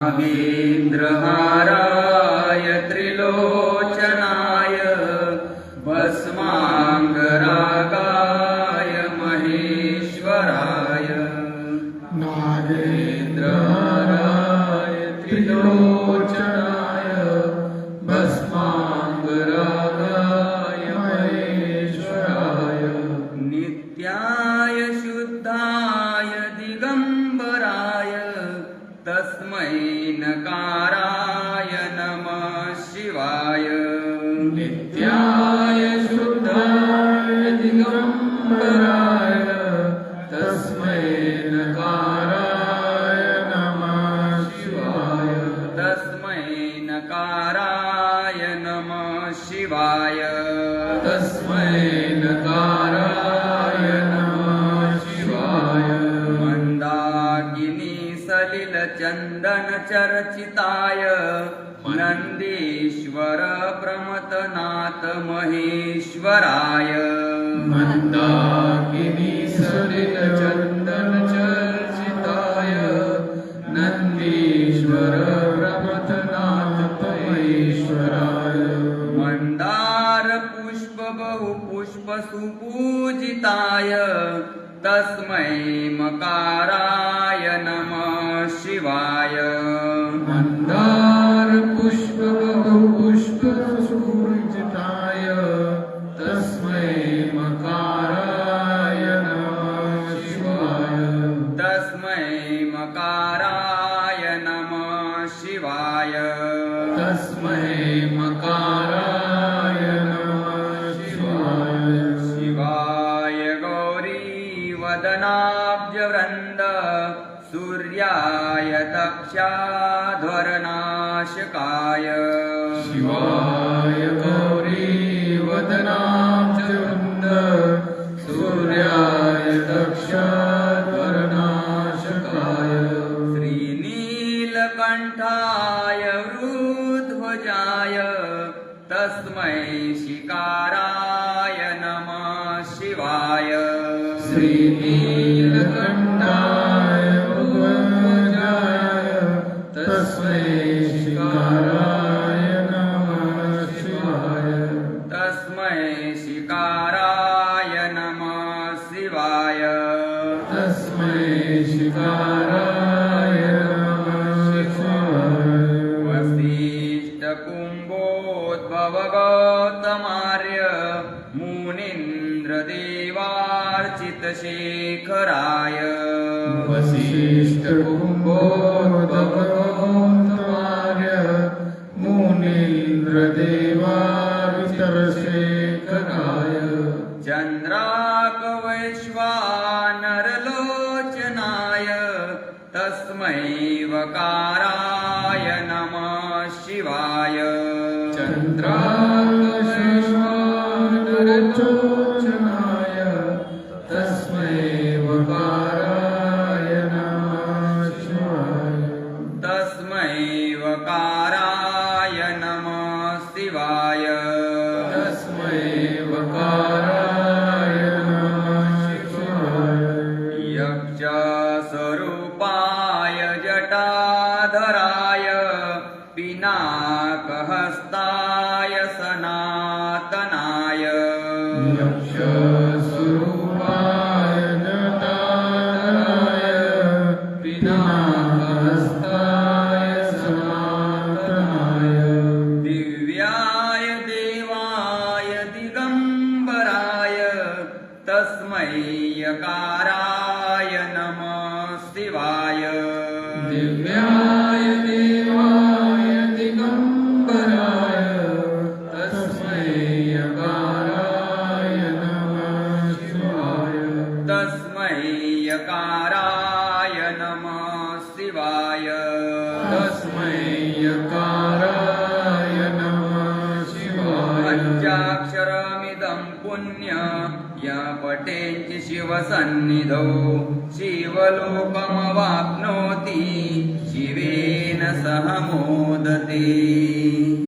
नागेन्द्रहाराय त्रिलोचनाय भस्मांगरागाय महेश्वराय नागेन्द्रहाराय त्रिलोचनाय भस्मांगरागाय महेश्वराय नित्याय शुद्धाय दिगंबराय तस्मै नकाराय नमः शिवाय नित्याय शुद्धाय दिगंबराय तस्मै नकाराय नमः शिवाय तस्मै नकाराय नमः शिवाय तस्मै नकाराय नमः शिवाय मंदाकिनी सलिल चंदन चर्चिताय नंदीश्वर प्रमथनाथ महेश्वराय मंदाकिनी सलिल चंदन चर्चिताय नंदीश्वर प्रमथनाथ महेश्वराय मंदार पुष्प बहु पुष्प सुपूजिताय तस्मै मकाराय नमः शिवाय मंदार पुष्प बहु पुष्प सुपूजिताय तस्मै मकाराय नमः शिवाय तस्मै मकाराय नमः शिवाय तस्मै मकाराय नमः शिवाय शिवाय गौरी वदनाब्जवृन्द सूर्याय दक्षाध्वरनाशकाय शिवाय गौरी वदनाब्जवृन्द सूर्याय दक्षाध्वरनाशकाय श्रीनीलकण्ठाय वृध्वजाय तस्मै शिकाराय नमः शिवाय श्रीनीलकण्ठाय वृध्वजाय तस्मै शिकाराय नमः शिवाय तस्मै शिकाराय नमः शिवाय तस्मै शिकाराय नमः शिवाय वसिष्ठकुम्भोद्भवगौतमार्य मुनीन्द्रदेवार्चितशेखराय वसिष्ठकुम्भोद्भवगौतमार्य मुनीन्द्रदेवार्चितशेखराय चन्द्राकवैश्वानरलोचनाय तस्मै वकाराय नमः शिवाय चन्द्राकवैश्वानरलोचनाय तस्मै वकाराय नमः शिवाय तस्मै वकाराय नमः शिवाय तस्मै वकाराय नमः शिवाय यक्षस्वरूपाय जटाधराय पिनाकहस्ताय सनातनाय यक्षस्वरूपाय जटाधराय पिनाकहस्ताय सनातनाय दिव्याय देवाय दिगंबराय तस्मै यकाराय नमः शिवाय दिव्याय देवाय दिगंबराय तस्मै यकाराय नमः शिवाय तस्मै यकाराय नमः शिवाय तस्मै यकाराय नमः शिवाय पञ्चाक्षरमिदं पुण्य या पठेत् शिवसन्निधौ शिवलोकमवाप्नोति शिवेन सह मोदते।